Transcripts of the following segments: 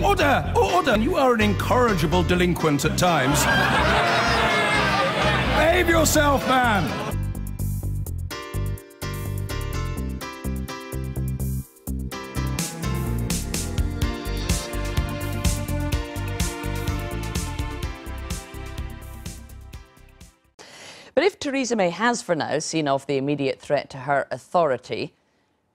Order! Order! You are an incorrigible delinquent at times. Behave yourself, man! But if Theresa May has for now seen off the immediate threat to her authority,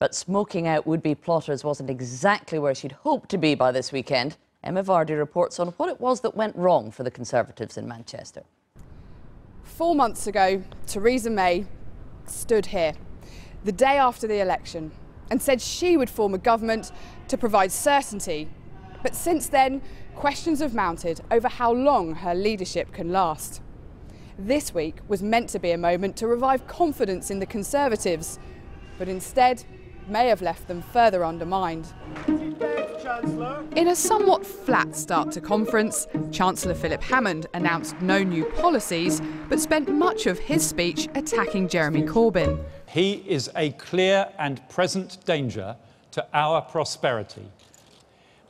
but smoking out would-be plotters wasn't exactly where she'd hoped to be by this weekend, Emma Vardy reports on what it was that went wrong for the Conservatives in Manchester. 4 months ago, Theresa May stood here, the day after the election, and said she would form a government to provide certainty. But since then, questions have mounted over how long her leadership can last. This week was meant to be a moment to revive confidence in the Conservatives, but instead, may have left them further undermined. In a somewhat flat start to conference, Chancellor Philip Hammond announced no new policies, but spent much of his speech attacking Jeremy Corbyn. He is a clear and present danger to our prosperity.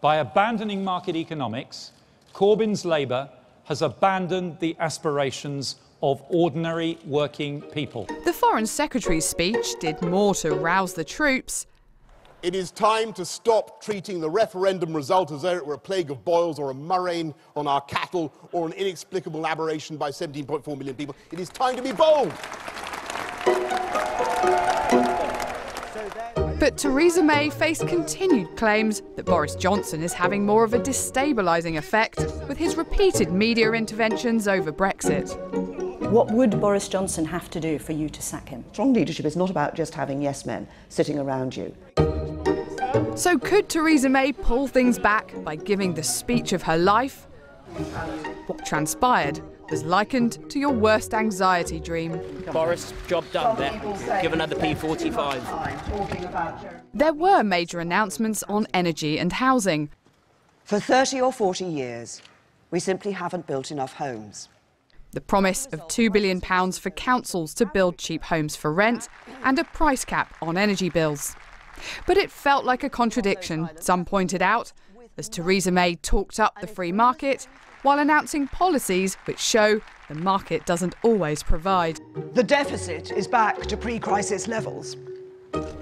By abandoning market economics, Corbyn's Labour has abandoned the aspirations of ordinary working people. The Foreign Secretary's speech did more to rouse the troops. It is time to stop treating the referendum result as though it were a plague of boils or a murrain on our cattle or an inexplicable aberration by 17.4 million people. It is time to be bold. But Theresa May faced continued claims that Boris Johnson is having more of a destabilising effect with his repeated media interventions over Brexit. What would Boris Johnson have to do for you to sack him? Strong leadership is not about just having yes men sitting around you. So could Theresa May pull things back by giving the speech of her life? What transpired was likened to your worst anxiety dream. Boris, job done there. Give another P45. There were major announcements on energy and housing. For 30 or 40 years, we simply haven't built enough homes. The promise of £2 billion for councils to build cheap homes for rent and a price cap on energy bills. But it felt like a contradiction, some pointed out, as Theresa May talked up the free market while announcing policies which show the market doesn't always provide. The deficit is back to pre-crisis levels.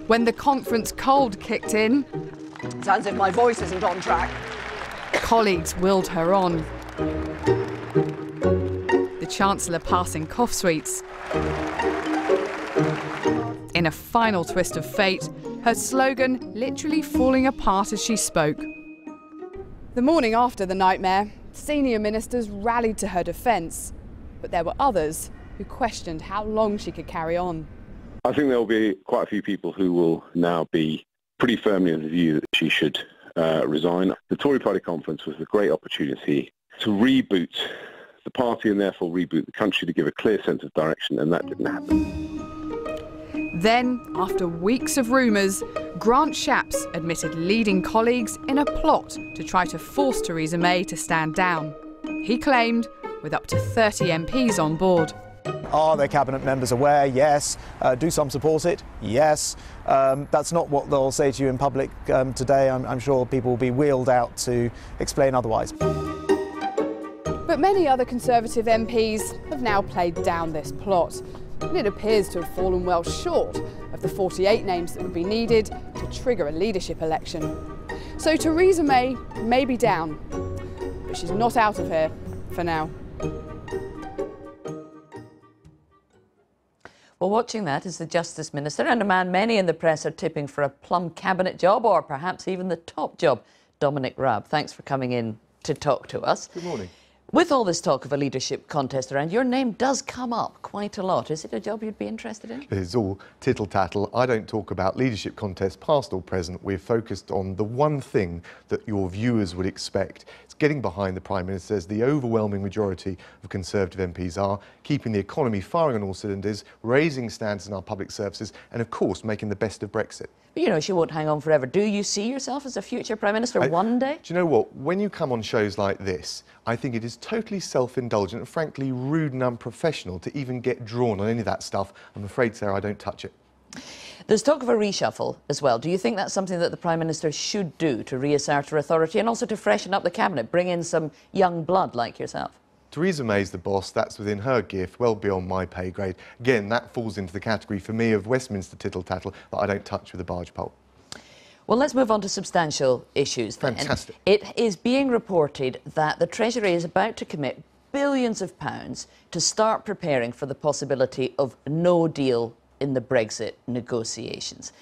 When the conference cold kicked in, Sounds as if my voice isn't on track. colleagues willed her on. The Chancellor passing cough sweets. In a final twist of fate, her slogan literally falling apart as she spoke. The morning after the nightmare, senior ministers rallied to her defence, but there were others who questioned how long she could carry on. I think there will be quite a few people who will now be pretty firmly of the view that she should resign. The Tory party conference was a great opportunity to reboot the party and therefore reboot the country, to give a clear sense of direction, and that didn't happen. Then, after weeks of rumours, Grant Shapps admitted leading colleagues in a plot to try to force Theresa May to stand down. He claimed with up to 30 MPs on board. Are their cabinet members aware? Yes. Do some support it? Yes. That's not what they'll say to you in public today. I'm sure people will be wheeled out to explain otherwise. But many other Conservative MPs have now played down this plot, and it appears to have fallen well short of the 48 names that would be needed to trigger a leadership election. So Theresa May be down, but she's not out of here for now. Well, watching that is the Justice Minister and a man many in the press are tipping for a plum cabinet job or perhaps even the top job, Dominic Raab. Thanks for coming in to talk to us. Good morning. With all this talk of a leadership contest around, your name does come up quite a lot. Is it a job you'd be interested in? It's all tittle-tattle. I don't talk about leadership contests, past or present. We're focused on the one thing that your viewers would expect. It's getting behind the Prime Minister, as the overwhelming majority of Conservative MPs are, keeping the economy firing on all cylinders, raising standards in our public services, and of course making the best of Brexit. But, you know, she won't hang on forever. Do you see yourself as a future Prime Minister one day? Do you know what? When you come on shows like this, I think it is totally self-indulgent and frankly rude and unprofessional to even get drawn on any of that stuff. I'm afraid, Sarah, I don't touch it. There's talk of a reshuffle as well. Do you think that's something that the Prime Minister should do to reassert her authority and also to freshen up the Cabinet, bring in some young blood like yourself? Theresa May's the boss, that's within her gift, well beyond my pay grade. Again, that falls into the category for me of Westminster tittle-tattle that I don't touch with a barge pole. Well, let's move on to substantial issues then. Fantastic. It is being reported that the Treasury is about to commit billions of pounds to start preparing for the possibility of no deal in the Brexit negotiations.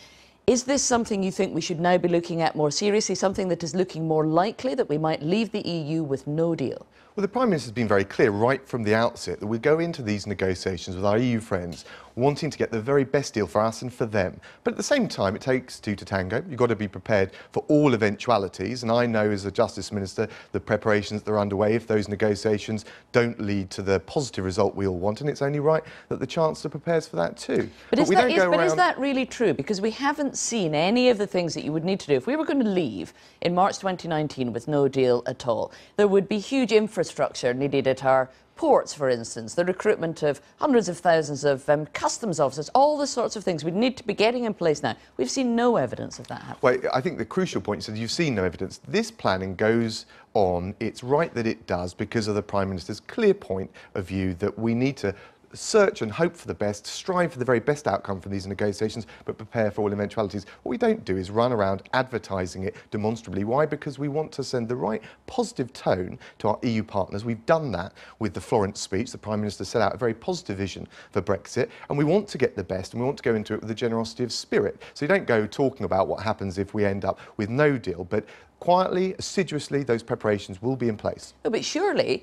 Is this something you think we should now be looking at more seriously, something that is looking more likely that we might leave the EU with no deal? Well, the Prime Minister has been very clear right from the outset that we go into these negotiations with our EU friends wanting to get the very best deal for us and for them. But at the same time, it takes two to tango. You've got to be prepared for all eventualities. And I know as a Justice Minister, the preparations that are underway, if those negotiations don't lead to the positive result we all want, and it's only right that the Chancellor prepares for that too. But is that really true? Because we haven't seen any of the things that you would need to do. If we were going to leave in March 2019 with no deal at all, there would be huge infrastructure needed at our ports, for instance, the recruitment of hundreds of thousands of customs officers, all the sorts of things we need to be getting in place now. We've seen no evidence of that happening. Well, I think the crucial point is you've seen no evidence. This planning goes on. It's right that it does because of the Prime Minister's clear point of view that we need to search and hope for the best, strive for the very best outcome from these negotiations, but prepare for all eventualities. What we don't do is run around advertising it demonstrably. Why? Because we want to send the right positive tone to our EU partners. We've done that with the Florence speech. The Prime Minister set out a very positive vision for Brexit, and we want to get the best, and we want to go into it with the generosity of spirit. So you don't go talking about what happens if we end up with no deal, but quietly, assiduously, those preparations will be in place. No, but surely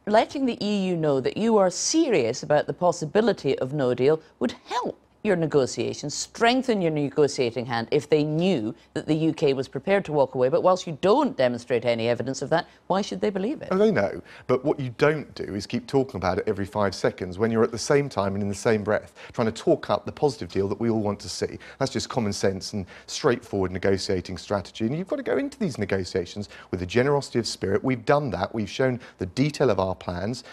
letting the EU know that you are serious about the possibility of no deal would help your negotiations, strengthen your negotiating hand if they knew that the UK was prepared to walk away. But whilst you don't demonstrate any evidence of that, why should they believe it? Oh, they know. But what you don't do is keep talking about it every 5 seconds when you're at the same time and in the same breath trying to talk up the positive deal that we all want to see. That's just common sense and straightforward negotiating strategy. And you've got to go into these negotiations with a generosity of spirit. We've done that. We've shown the detail of our plans.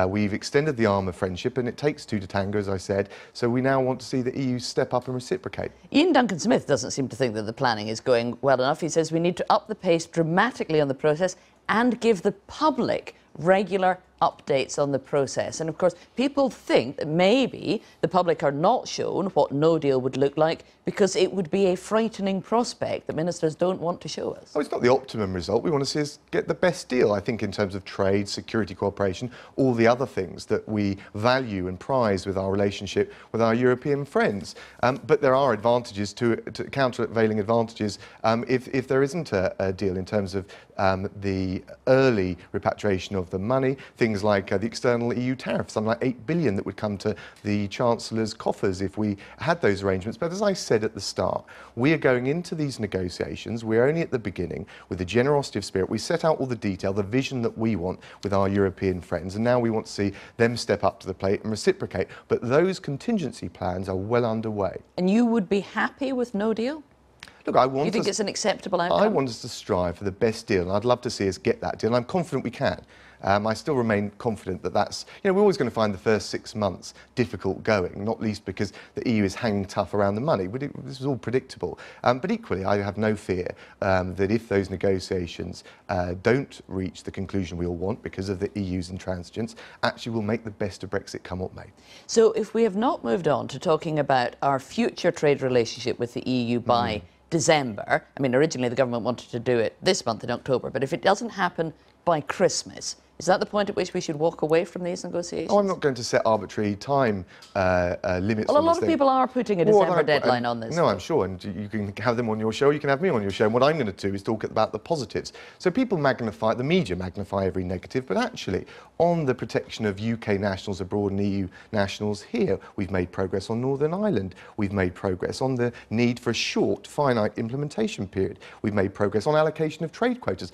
We've extended the arm of friendship, and it takes two to tango, as I said. So we now want to see the EU step up and reciprocate. Ian Duncan-Smith doesn't seem to think that the planning is going well enough. He says we need to up the pace dramatically on the process and give the public regular updates on the process. And of course, people think that maybe the public are not shown what no deal would look like because it would be a frightening prospect that ministers don't want to show us. Oh, it's not the optimum result. We want to see us get the best deal, I think, in terms of trade, security cooperation, all the other things that we value and prize with our relationship with our European friends. But there are advantages to countervailing advantages if there isn't a deal in terms of the early repatriation of the money, things like the external EU tariff, something like 8 billion that would come to the Chancellor's coffers if we had those arrangements. But as I said at the start, we are going into these negotiations, we're only at the beginning, with the generosity of spirit. We set out all the detail, the vision that we want with our European friends, and now we want to see them step up to the plate and reciprocate. But those contingency plans are well underway. And you would be happy with no deal? Look, Do you think it's an acceptable outcome? I want us to strive for the best deal, and I'd love to see us get that deal, and I'm confident we can. I still remain confident that that's, we're always going to find the first 6 months difficult going, not least because the EU is hanging tough around the money. This is all predictable. But equally, I have no fear that if those negotiations don't reach the conclusion we all want because of the EU's intransigence, actually we'll make the best of Brexit come what may. So if we have not moved on to talking about our future trade relationship with the EU by December, I mean, originally the government wanted to do it this month in October, but if it doesn't happen by Christmas, is that the point at which we should walk away from these negotiations? Oh, I'm not going to set arbitrary time limits. Well, a lot of people are putting a December deadline on this. No, I'm sure, and you can have them on your show, you can have me on your show, and what I'm going to do is talk about the positives. So people magnify, the media magnify every negative, but actually, on the protection of UK nationals abroad and EU nationals here, we've made progress on Northern Ireland. We've made progress on the need for a short, finite implementation period. We've made progress on allocation of trade quotas.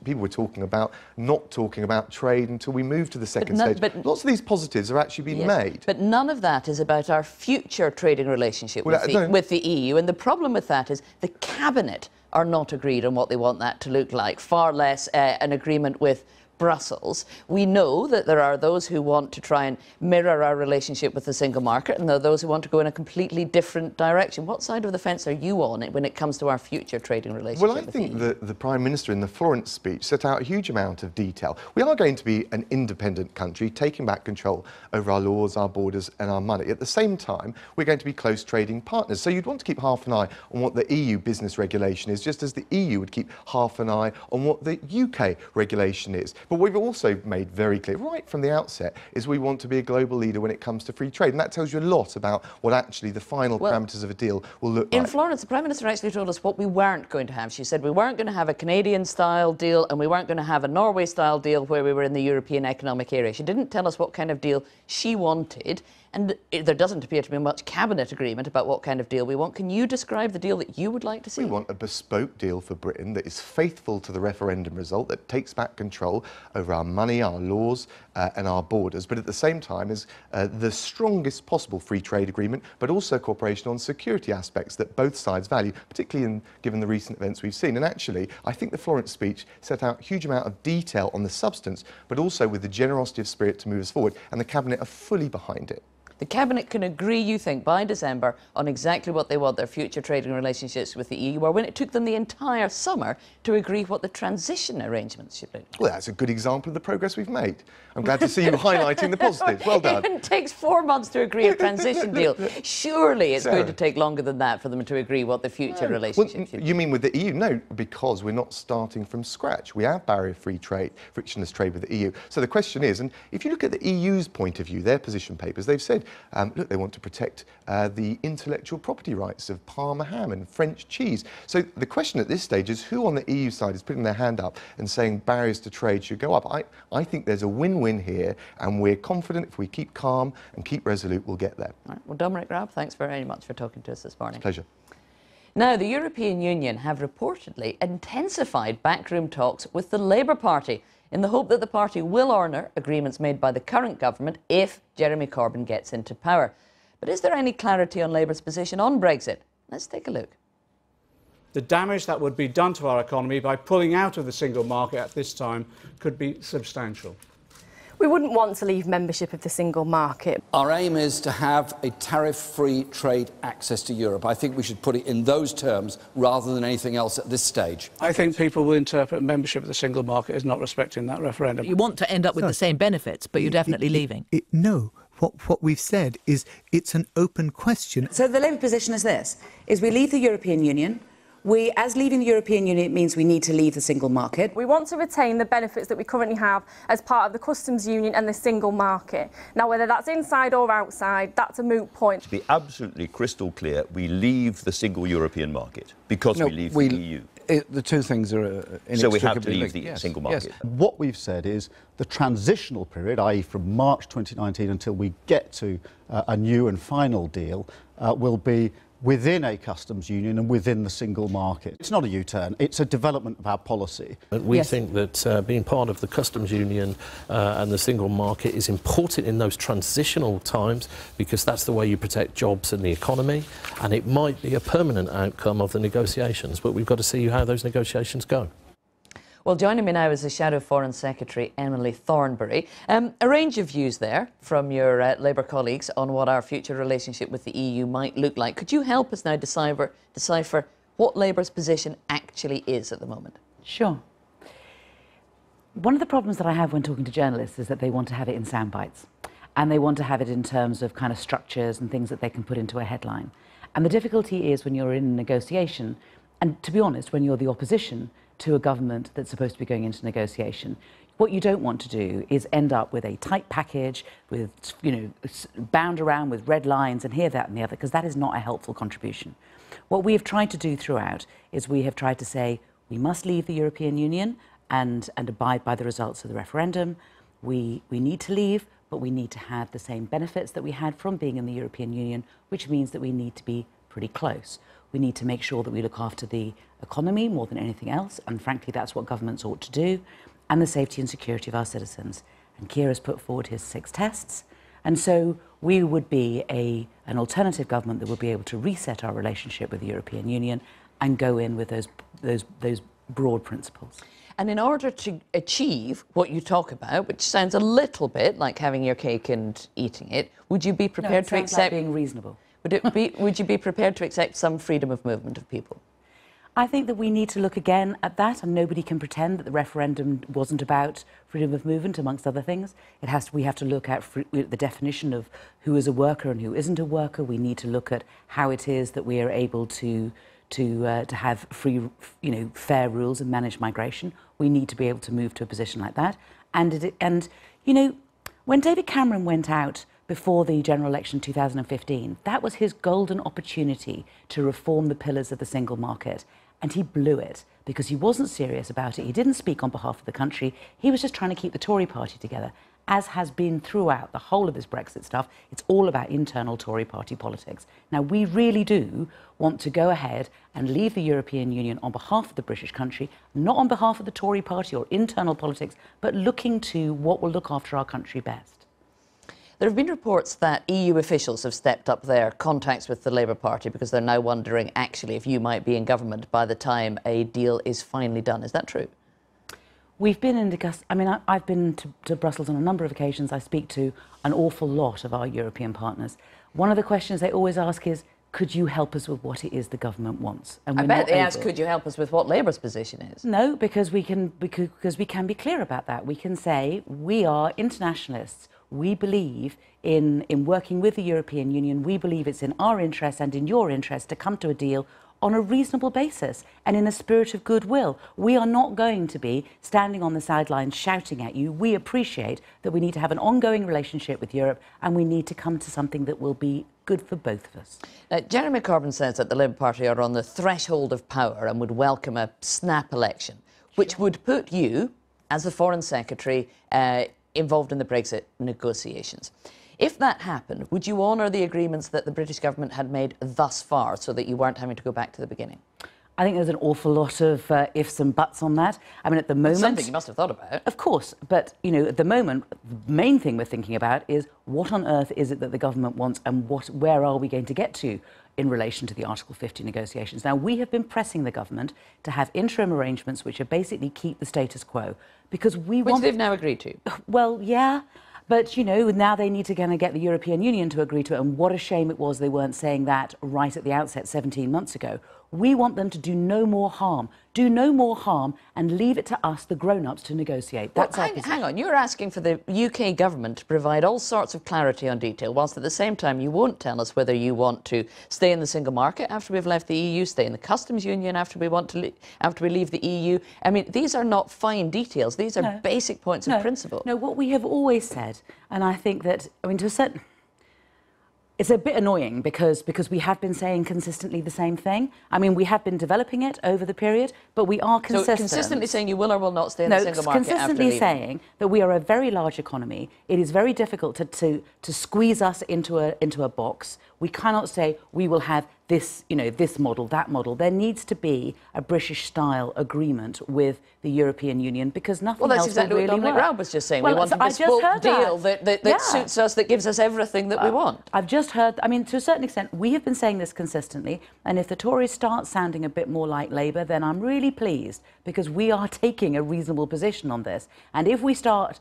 People were talking about not talking about trade until we move to the second stage. But lots of these positives are actually being made. But none of that is about our future trading relationship with the EU. And the problem with that is the Cabinet are not agreed on what they want that to look like, far less an agreement with Brussels. We know that there are those who want to try and mirror our relationship with the single market, and there are those who want to go in a completely different direction. What side of the fence are you on when it comes to our future trading relationship? Well, I think that the Prime Minister in the Florence speech set out a huge amount of detail. We are going to be an independent country, taking back control over our laws, our borders and our money. At the same time, we're going to be close trading partners. So you'd want to keep half an eye on what the EU business regulation is, just as the EU would keep half an eye on what the UK regulation is. But we've also made very clear right from the outset is we want to be a global leader when it comes to free trade, and that tells you a lot about what actually the final parameters of a deal will look like. In Florence, the Prime Minister actually told us what we weren't going to have. She said we weren't going to have a Canadian-style deal and we weren't going to have a Norway-style deal where we were in the European Economic Area. She didn't tell us what kind of deal she wanted, and there doesn't appear to be much cabinet agreement about what kind of deal we want. Can you describe the deal that you would like to see? We want a bespoke deal for Britain that is faithful to the referendum result, that takes back control over our money, our laws and our borders, but at the same time is the strongest possible free trade agreement, but also cooperation on security aspects that both sides value, particularly given the recent events we've seen. And actually, I think the Florence speech set out a huge amount of detail on the substance, but also with the generosity of spirit to move us forward, and the Cabinet are fully behind it. The Cabinet can agree, you think, by December on exactly what they want their future trading relationships with the EU, or when it took them the entire summer to agree what the transition arrangements should be. Well, that's a good example of the progress we've made. I'm glad to see you highlighting the positives. Well done. It takes 4 months to agree a transition deal. Surely it's going to take longer than that for them to agree what the future relationship should be. You mean with the EU? No, because we're not starting from scratch. We have barrier-free trade, frictionless trade with the EU. So the question is, and if you look at the EU's point of view, their position papers, they've said, look, they want to protect the intellectual property rights of Parma ham and French cheese. So the question at this stage is who on the EU side is putting their hand up and saying barriers to trade should go up? I think there's a win-win here, and we're confident if we keep calm and keep resolute, we'll get there. Right. Well, Dominic Raab, thanks very much for talking to us this morning. Pleasure. Now, the European Union have reportedly intensified backroom talks with the Labour Party in the hope that the party will honour agreements made by the current government if Jeremy Corbyn gets into power. But is there any clarity on Labour's position on Brexit? Let's take a look. The damage that would be done to our economy by pulling out of the single market at this time could be substantial. We wouldn't want to leave membership of the single market. Our aim is to have a tariff-free trade access to Europe. I think we should put it in those terms rather than anything else at this stage. I think people will interpret membership of the single market as not respecting that referendum. You want to end up with the same benefits, but you're definitely leaving. No. What we've said is it's an open question. So the Labour position is this, is we leave the European Union. As leaving the European Union, it means we need to leave the single market. We want to retain the benefits that we currently have as part of the customs union and the single market. Now, whether that's inside or outside, that's a moot point. To be absolutely crystal clear, we leave the single European market because we leave the EU. The two things are inextricably So we have to leave linked. the single market. Yes. What we've said is the transitional period, i.e. from March 2019 until we get to a new and final deal, will be within a customs union and within the single market. It's not a U-turn, it's a development of our policy. We think that being part of the customs union and the single market is important in those transitional times because that's the way you protect jobs and the economy, and it might be a permanent outcome of the negotiations, but we've got to see how those negotiations go. Well, joining me now is the Shadow Foreign Secretary, Emily Thornberry. A range of views there from your Labour colleagues on what our future relationship with the EU might look like. Could you help us now decipher what Labour's position actually is at the moment? Sure. One of the problems that I have when talking to journalists is that they want to have it in sound bites. And they want to have it in terms of kind of structures and things that they can put into a headline. And the difficulty is when you're in a negotiation, and to be honest, when you're the opposition to a government that's supposed to be going into negotiation, what you don't want to do is end up with a tight package with, bound around with red lines and here, that and the other, because that is not a helpful contribution. What we have tried to do throughout is we have tried to say we must leave the European Union and abide by the results of the referendum. We need to leave, but we need to have the same benefits that we had from being in the European Union, which means that we need to be pretty close. We need to make sure that we look after the economy more than anything else, and frankly that's what governments ought to do, and the safety and security of our citizens. And Keir has put forward his 6 tests, and so we would be an alternative government that would be able to reset our relationship with the European Union and go in with those broad principles. And in order to achieve what you talk about, which sounds a little bit like having your cake and eating it, would you be prepared to accept... like being reasonable. Would you be prepared to accept some freedom of movement of people? I think that we need to look again at that, and nobody can pretend that the referendum wasn't about freedom of movement, amongst other things. We have to look at the definition of who is a worker and who isn't a worker. We need to look at how it is that we are able to have free, fair rules and manage migration. We need to be able to move to a position like that. And when David Cameron went out before the general election in 2015, that was his golden opportunity to reform the pillars of the single market. And he blew it because he wasn't serious about it. He didn't speak on behalf of the country. He was just trying to keep the Tory party together, as has been throughout the whole of this Brexit stuff. It's all about internal Tory party politics. Now, we really do want to go ahead and leave the European Union on behalf of the British country, not on behalf of the Tory party or internal politics, but looking to what will look after our country best. There have been reports that EU officials have stepped up their contacts with the Labour Party because they're now wondering, actually, if you might be in government by the time a deal is finally done. Is that true? We've been in I've been to Brussels on a number of occasions. I speak to an awful lot of our European partners. One of the questions they always ask is, could you help us with what it is the government wants? And I bet they ask, could you help us with what Labour's position is? No, because we can be clear about that. We can say, we are internationalists. We believe in working with the European Union. We believe it's in our interest and in your interest to come to a deal on a reasonable basis and in a spirit of goodwill. We are not going to be standing on the sidelines shouting at you. We appreciate that we need to have an ongoing relationship with Europe, and we need to come to something that will be good for both of us. Jeremy Corbyn says that the Labour Party are on the threshold of power and would welcome a snap election, which would put you, as the Foreign Secretary, involved in the Brexit negotiations. If that happened, would you honour the agreements that the British government had made thus far so that you weren't having to go back to the beginning? I think there's an awful lot of ifs and buts on that. I mean, at the moment... It's something you must have thought about. Of course. But, at the moment, the main thing we're thinking about is what on earth is it that the government wants and where are we going to get to in relation to the Article 50 negotiations. Now, we have been pressing the government to have interim arrangements which are basically keep the status quo because we want... Which they've now agreed to. Well, yeah. But, now they need to kind of get the European Union to agree to it. And what a shame it was they weren't saying that right at the outset 17 months ago. We want them to do no more harm. Do no more harm and leave it to us, the grown-ups, to negotiate. That's our position. Hang on, you're asking for the UK government to provide all sorts of clarity on detail, whilst at the same time you won't tell us whether you want to stay in the single market after we've left the EU, stay in the customs union after we leave the EU. I mean, these are not fine details. These are basic points of principle. No, what we have always said, and I think that, to a certain... It's a bit annoying because we have been saying consistently the same thing. I mean, we have been developing it over the period, but we are consistent. So consistently saying you will or will not stay in the single market after leaving? Consistently saying that we are a very large economy. It is very difficult to squeeze us into a box. We cannot say we will have this, this model, that model. There needs to be a British-style agreement with the European Union because nothing else will really work. Well, that's exactly what Dominic Raab was just saying. We want a bespoke deal that suits us, that gives us everything that we want. I've just heard, to a certain extent, we have been saying this consistently, and if the Tories start sounding a bit more like Labour, then I'm really pleased because we are taking a reasonable position on this. And if we start,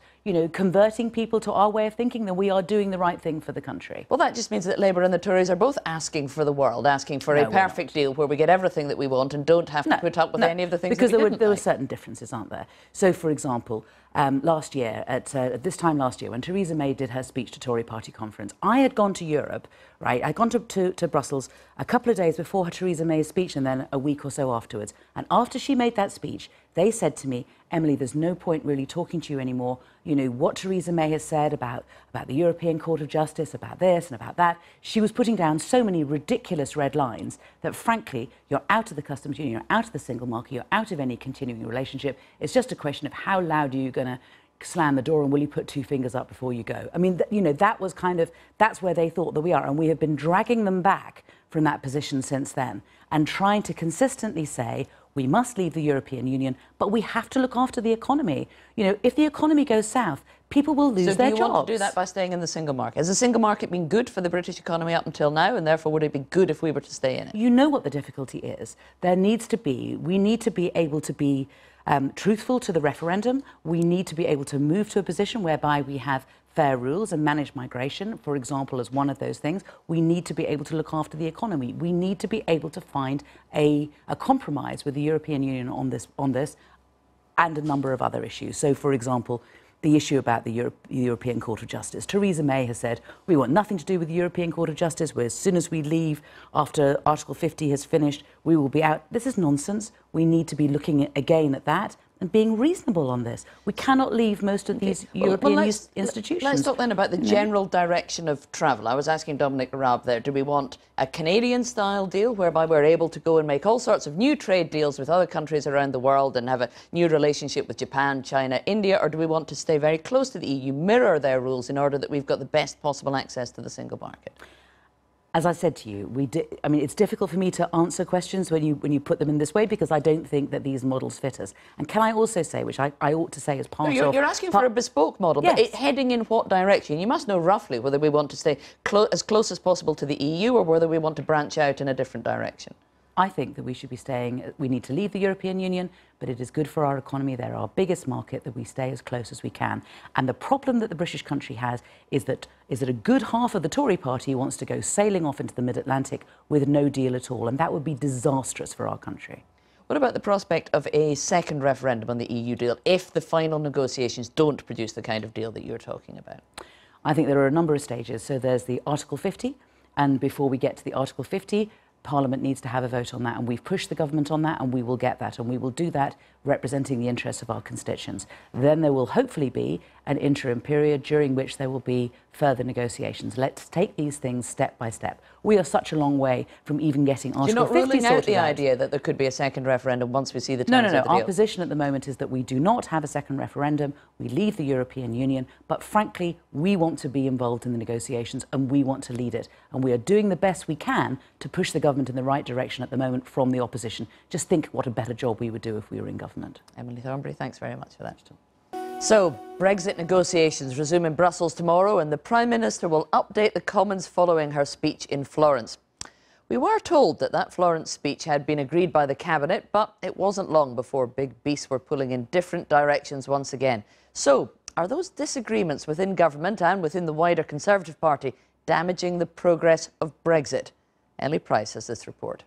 converting people to our way of thinking, then we are doing the right thing for the country. Well, that just means that Labour and the Tories are both asking for the world, asking for a perfect deal where we get everything that we want and don't have to put up with any of the things that we didn't like. There were certain differences, aren't there? So, for example, last year, at this time last year, when Theresa May did her speech to Tory party conference, I had gone to Europe, right? I'd gone to Brussels a couple of days before Theresa May's speech and then a week or so afterwards. And after she made that speech, they said to me, Emily, there's no point really talking to you anymore. What Theresa May has said about the European Court of Justice, about this and about that. She was putting down so many ridiculous red lines that, frankly, you're out of the customs union, you're out of the single market, you're out of any continuing relationship. It's just a question of how loud are you going to slam the door and will you put two fingers up before you go? I mean, that was that's where they thought that we are. And we have been dragging them back from that position since then and trying to consistently say, we must leave the European Union, but we have to look after the economy. If the economy goes south, people will lose their jobs. So do you want to do that by staying in the single market? Has the single market been good for the British economy up until now, and therefore would it be good if we were to stay in it? You know what the difficulty is. We need to be able to be truthful to the referendum. We need to be able to move to a position whereby we have fair rules and manage migration, for example, as one of those things. We need to be able to look after the economy. We need to be able to find a compromise with the European Union on this and a number of other issues. So, for example, the issue about the European Court of Justice. Theresa May has said, we want nothing to do with the European Court of Justice. As soon as we leave, after Article 50 has finished, we will be out. This is nonsense. We need to be looking again at that and being reasonable on this. We cannot leave most of these European institutions. Let's talk then about the general direction of travel. I was asking Dominic Raab there, do we want a Canadian-style deal whereby we're able to go and make all sorts of new trade deals with other countries around the world and have a new relationship with Japan, China, India, or do we want to stay very close to the EU, mirror their rules in order that we've got the best possible access to the single market? As I said to you, I mean, it's difficult for me to answer questions when you put them in this way because I don't think that these models fit us. And can I also say, which I ought to say as part of... You're asking for a bespoke model, yes. But heading in what direction? You must know roughly whether we want to stay as close as possible to the EU or whether we want to branch out in a different direction. I think that we should be we need to leave the European Union, but it is good for our economy. They're our biggest market, that we stay as close as we can. And the problem that the British country has is that a good half of the Tory party wants to go sailing off into the mid-Atlantic with no deal at all, and that would be disastrous for our country. What about the prospect of a second referendum on the EU deal if the final negotiations don't produce the kind of deal that you're talking about? I think there are a number of stages. So there's the Article 50, and before we get to the Article 50, Parliament needs to have a vote on that, and we've pushed the government on that, and we will get that, and we will do that representing the interests of our constituents. Then there will hopefully be an interim period during which there will be further negotiations. Let's take these things step by step. We are such a long way from even getting Article 50 sorted out. You're not ruling out the idea that there could be a second referendum once we see the terms of the deal? Our position at the moment is that we do not have a second referendum. We leave the European Union, but frankly, we want to be involved in the negotiations and we want to lead it. And we are doing the best we can to push the government in the right direction at the moment from the opposition. Just think what a better job we would do if we were in government. Emily Thornberry, thanks very much for that. So, Brexit negotiations resume in Brussels tomorrow and the Prime Minister will update the Commons following her speech in Florence. We were told that that Florence speech had been agreed by the Cabinet, but it wasn't long before big beasts were pulling in different directions once again. So, are those disagreements within government and within the wider Conservative Party damaging the progress of Brexit? Ellie Price has this report.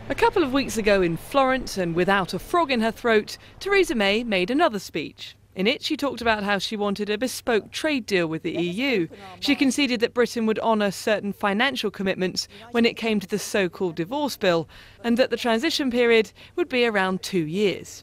A couple of weeks ago in Florence, and without a frog in her throat, Theresa May made another speech. In it, she talked about how she wanted a bespoke trade deal with the EU. She conceded that Britain would honour certain financial commitments when it came to the so-called divorce bill, and that the transition period would be around 2 years.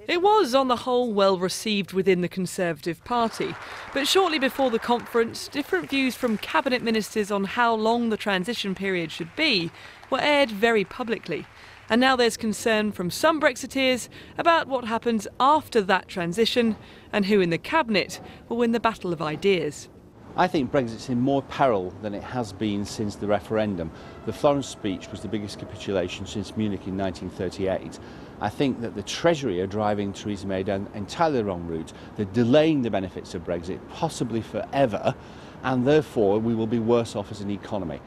It was, on the whole, well received within the Conservative Party. But shortly before the conference, different views from cabinet ministers on how long the transition period should be were aired very publicly. And now there's concern from some Brexiteers about what happens after that transition and who in the cabinet will win the battle of ideas. I think Brexit's in more peril than it has been since the referendum. The Florence speech was the biggest capitulation since Munich in 1938. I think that the Treasury are driving Theresa May down entirely the wrong route. They're delaying the benefits of Brexit, possibly forever, and therefore we will be worse off as an economy.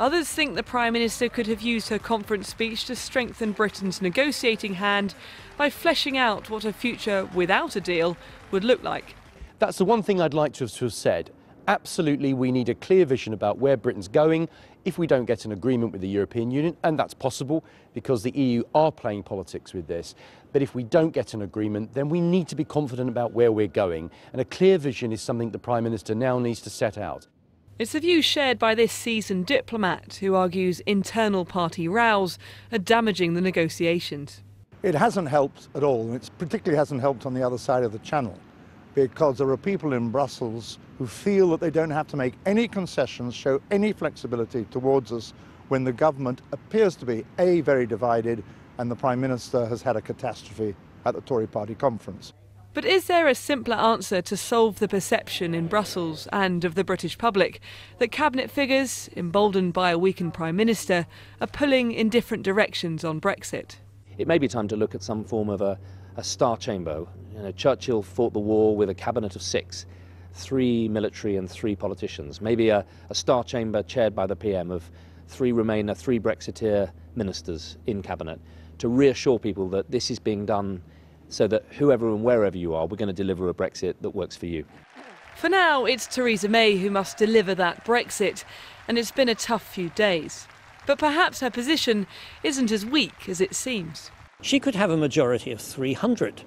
Others think the Prime Minister could have used her conference speech to strengthen Britain's negotiating hand by fleshing out what a future without a deal would look like. That's the one thing I'd like to have said. Absolutely, we need a clear vision about where Britain's going if we don't get an agreement with the European Union, and that's possible because the EU are playing politics with this. But if we don't get an agreement, then we need to be confident about where we're going, and a clear vision is something the Prime Minister now needs to set out. It's a view shared by this seasoned diplomat who argues internal party rows are damaging the negotiations. It hasn't helped at all, and it particularly hasn't helped on the other side of the Channel, because there are people in Brussels who feel that they don't have to make any concessions, show any flexibility towards us when the government appears to be A, very divided, and the Prime Minister has had a catastrophe at the Tory party conference. But is there a simpler answer to solve the perception in Brussels and of the British public that cabinet figures, emboldened by a weakened Prime Minister, are pulling in different directions on Brexit? It may be time to look at some form of a star chamber. You know, Churchill fought the war with a cabinet of 6, 3 military and 3 politicians. Maybe a star chamber chaired by the PM of 3 Remainer, 3 Brexiteer ministers in cabinet to reassure people that this is being done so that whoever and wherever you are, we're going to deliver a Brexit that works for you. For now, it's Theresa May who must deliver that Brexit, and it's been a tough few days. But perhaps her position isn't as weak as it seems. She could have a majority of 300.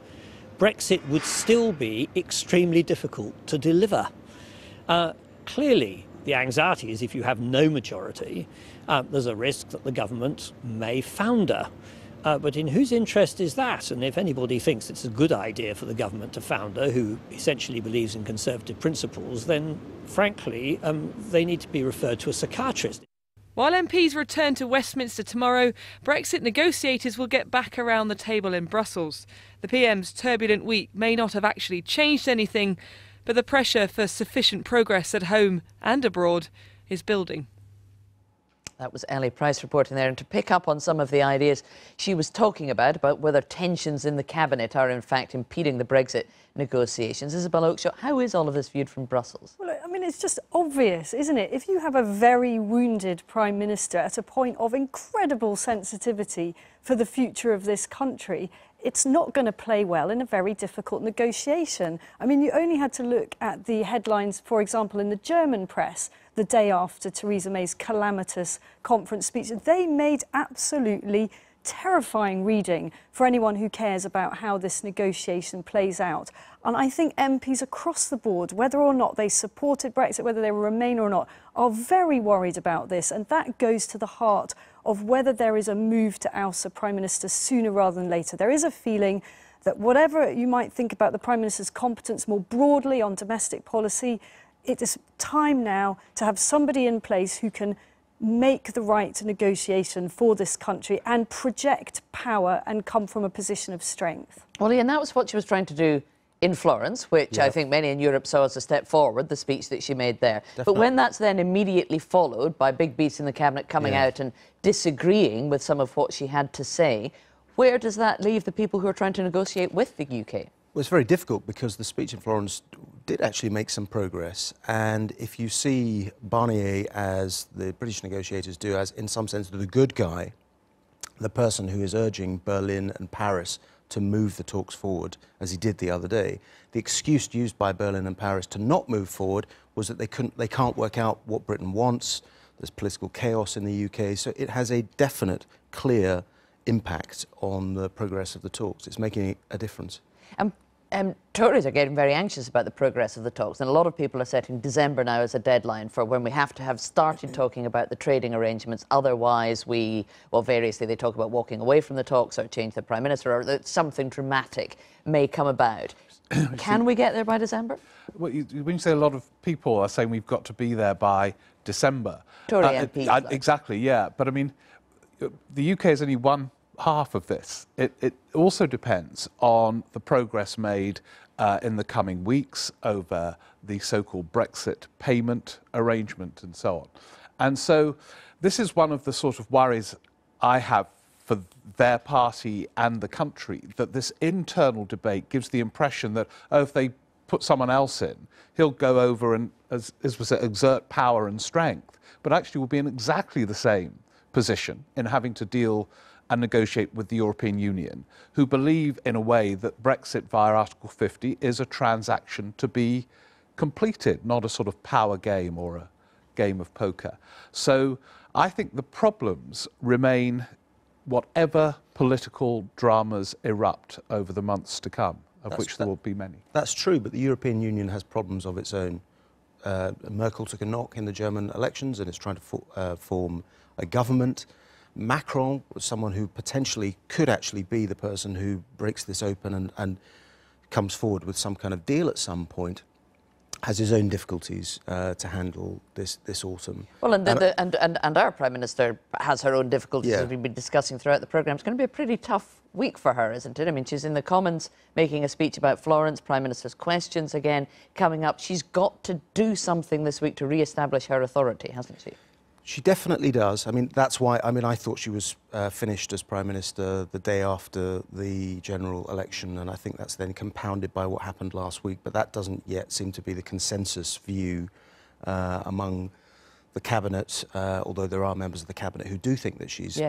Brexit would still be extremely difficult to deliver. Clearly, the anxiety is if you have no majority, there's a risk that the government may founder. But in whose interest is that? And if anybody thinks it's a good idea for the government to founder, who essentially believes in conservative principles, then frankly, they need to be referred to a psychiatrist. While MPs return to Westminster tomorrow, Brexit negotiators will get back around the table in Brussels. The PM's turbulent week may not have actually changed anything, but the pressure for sufficient progress at home and abroad is building. That was Ellie Price reporting there. And to pick up on some of the ideas she was talking about whether tensions in the cabinet are in fact impeding the Brexit negotiations. Isabel Oakeshott, how is all of this viewed from Brussels? Well, I mean, it's just obvious, isn't it? If you have a very wounded Prime Minister at a point of incredible sensitivity for the future of this country, it's not going to play well in a very difficult negotiation. I mean, you only had to look at the headlines, for example, in the German press the day after Theresa May's calamitous conference speech. They made absolutely terrifying reading for anyone who cares about how this negotiation plays out. And I think MPs across the board, whether or not they supported Brexit, whether they remain or not, are very worried about this. And that goes to the heart of whether there is a move to oust a Prime Minister sooner rather than later. There is a feeling that whatever you might think about the Prime Minister's competence more broadly on domestic policy, it is time now to have somebody in place who can make the right negotiation for this country and project power and come from a position of strength. Well, Ian, that was what she was trying to do in Florence, which I think many in Europe saw as a step forward, the speech that she made there. Definitely. But when that's then immediately followed by big beats in the cabinet coming out and disagreeing with some of what she had to say, where does that leave the people who are trying to negotiate with the UK? Well, it's very difficult because the speech in Florence did actually make some progress. And if you see Barnier, as the British negotiators do, as in some sense the good guy, the person who is urging Berlin and Paris to move the talks forward, as he did the other day, the excuse used by Berlin and Paris to not move forward was that they can't work out what Britain wants. There's political chaos in the UK. So it has a definite, clear impact on the progress of the talks. It's making a difference. Tories are getting very anxious about the progress of the talks, and a lot of people are setting December now as a deadline for when we have to have started talking about the trading arrangements. Otherwise, variously they talk about walking away from the talks or change the Prime Minister, or that something dramatic may come about. Can we get there by December? Well, when you say a lot of people are saying we've got to be there by December. Tory MPs. Exactly, yeah. But I mean, the UK is only one half of this. It also depends on the progress made in the coming weeks over the so-called Brexit payment arrangement and so on. And so this is one of the sort of worries I have for their party and the country, that this internal debate gives the impression that, oh, if they put someone else in, he'll go over and, as was said, exert power and strength, but actually will be in exactly the same position in having to deal and negotiate with the European Union, who believe in a way that Brexit via Article 50 is a transaction to be completed, not a sort of power game or a game of poker. So I think the problems remain whatever political dramas erupt over the months to come, of which there will be many. That's true, but the European Union has problems of its own. Merkel took a knock in the German elections and is trying to form a government. Macron was someone who potentially could actually be the person who breaks this open and comes forward with some kind of deal at some point, has his own difficulties to handle this autumn. Well, and our Prime Minister has her own difficulties, as we've been discussing throughout the programme. It's going to be a pretty tough week for her, isn't it? I mean, she's in the Commons making a speech about Florence, Prime Minister's questions again coming up. She's got to do something this week to re-establish her authority, hasn't she? She definitely does. I mean, that's why, I thought she was finished as Prime Minister the day after the general election, and I think that's then compounded by what happened last week, but that doesn't yet seem to be the consensus view among the Cabinet, although there are members of the Cabinet who do think that she's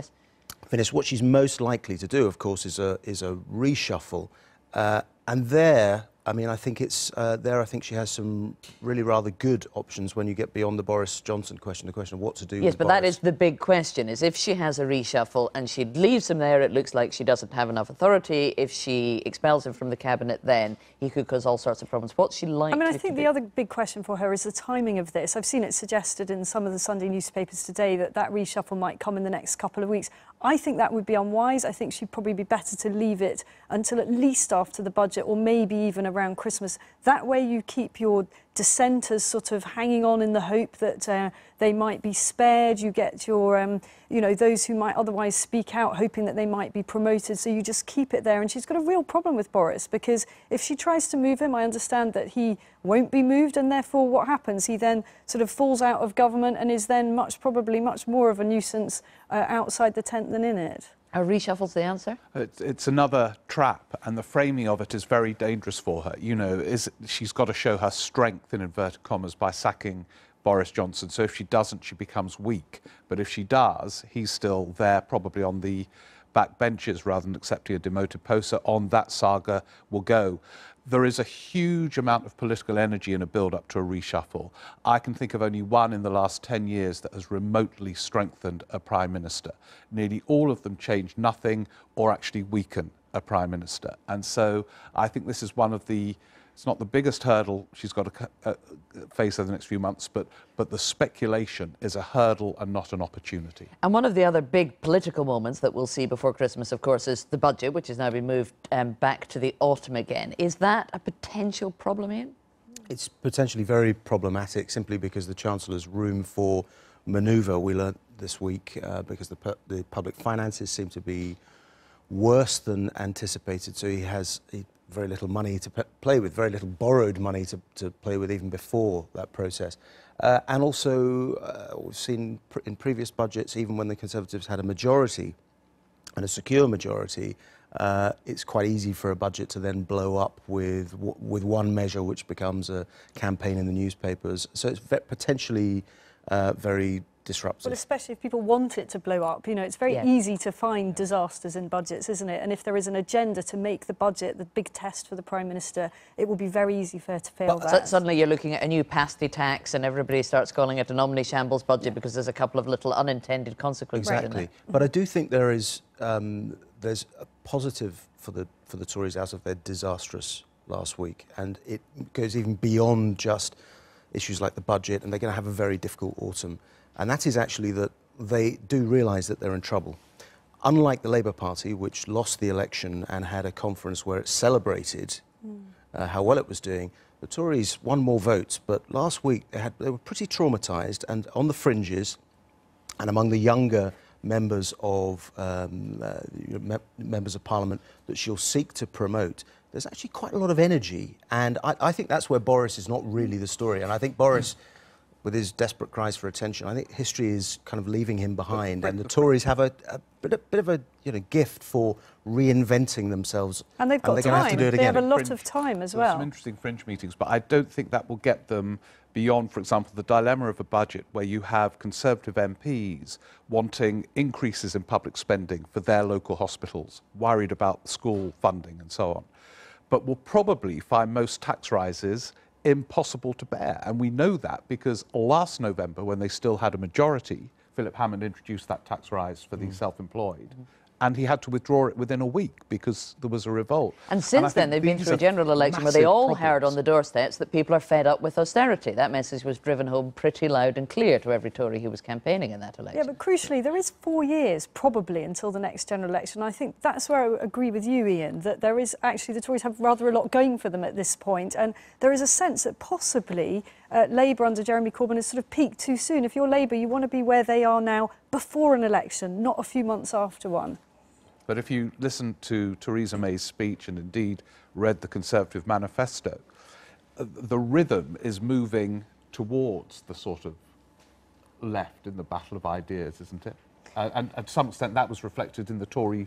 finish. What she's most likely to do, of course, is a reshuffle, and there, I mean, I think it's there. I think she has some really rather good options when you get beyond the Boris Johnson question, the question of what to do. Yes, with but Boris. that is the big question: is if she has a reshuffle and she leaves him there, it looks like she doesn't have enough authority. If she expels him from the cabinet, then he could cause all sorts of problems. What's she like? I mean, I think the other big question for her is the timing of this. I've seen it suggested in some of the Sunday newspapers today that that reshuffle might come in the next couple of weeks. I think that would be unwise. I think she'd probably be better to leave it until at least after the budget, or maybe even around Christmas. That way you keep your dissenters sort of hanging on in the hope that they might be spared. You get your, you know, those who might otherwise speak out, hoping that they might be promoted. So you just keep it there. And she's got a real problem with Boris, because if she tries to move him, I understand that he won't be moved, and therefore what happens? He then sort of falls out of government and is then probably much more of a nuisance outside the tent than in it. A reshuffle's the answer? It's another trap, and the framing of it is very dangerous for her. You know, she's got to show her strength, in inverted commas, by sacking Boris Johnson. So if she doesn't, she becomes weak. But if she does, he's still there, probably on the back benches rather than accepting a demoted post. So on that saga will go. There is a huge amount of political energy in a build-up to a reshuffle. I can think of only one in the last 10 years that has remotely strengthened a Prime Minister. Nearly all of them change nothing or actually weaken a Prime Minister. And so I think this is one of the, it's not the biggest hurdle she's got to face over the next few months, but the speculation is a hurdle and not an opportunity. And one of the other big political moments that we'll see before Christmas, of course, is the budget, which has now been moved back to the autumn again. Is that a potential problem, Ian? It's potentially very problematic, simply because the Chancellor's room for manoeuvre, we learnt this week, because the public finances seem to be worse than anticipated, so he has very little money to play with, very little borrowed money to play with even before that process. And also, we've seen in previous budgets, even when the Conservatives had a majority, and a secure majority, it's quite easy for a budget to then blow up with one measure which becomes a campaign in the newspapers. So it's potentially very disruptive. Well, especially if people want it to blow up. You know, it's very easy to find disasters in budgets, isn't it? And if there is an agenda to make the budget the big test for the Prime Minister, it will be very easy for her to fail that. Suddenly you're looking at a new pasty tax and everybody starts calling it an omni-shambles budget because there's a couple of little unintended consequences in Exactly. it. But I do think there is there's a positive for the Tories out of their disastrous last week, and it goes even beyond just issues like the budget, and they're going to have a very difficult autumn. And that is actually that they do realise that they're in trouble. Unlike the Labour Party, which lost the election and had a conference where it celebrated how well it was doing, the Tories won more votes, but last week they were pretty traumatised, and on the fringes and among the younger members of Parliament that she'll seek to promote, there's actually quite a lot of energy, and I think that's where Boris is not really the story. And I think Boris, with his desperate cries for attention, I think history is kind of leaving him behind, and the Tories have a bit of a gift for reinventing themselves. And they've got time. Have to do it they again. have a lot of time as well. Some interesting fringe meetings, but I don't think that will get them beyond, for example, the dilemma of a budget where you have Conservative MPs wanting increases in public spending for their local hospitals, worried about school funding and so on, but will probably find most tax rises impossible to bear. And we know that because last November, when they still had a majority, Philip Hammond introduced that tax rise for the self-employed. And he had to withdraw it within a week because there was a revolt. And since then, they've been through a general election where they all heard on the doorsteps that people are fed up with austerity. That message was driven home pretty loud and clear to every Tory who was campaigning in that election. Yeah, but crucially, there is 4 years, probably, until the next general election. I think that's where I agree with you, Ian, that there is actually, the Tories have rather a lot going for them at this point, and there is a sense that possibly Labour under Jeremy Corbyn has sort of peaked too soon. If you're Labour, you want to be where they are now before an election, not a few months after one. But if you listen to Theresa May's speech and indeed read the Conservative manifesto, the rhythm is moving towards the sort of left in the battle of ideas, isn't it? And to some extent that was reflected in the Tory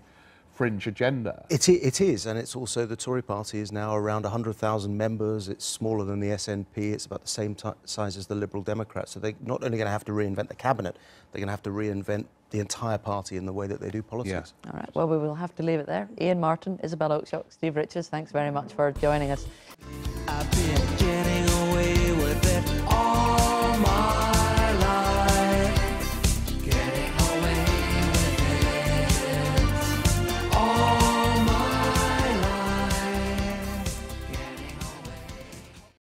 fringe agenda. It is, and it's also the Tory party is now around 100,000 members. It's smaller than the SNP. It's about the same size as the Liberal Democrats. So they're not only going to have to reinvent the cabinet, they're going to have to reinvent the entire party in the way that they do politics. All right, well, we will have to leave it there. Ian Martin, Isabel Oakeshock, Steve Riches, thanks very much for joining us.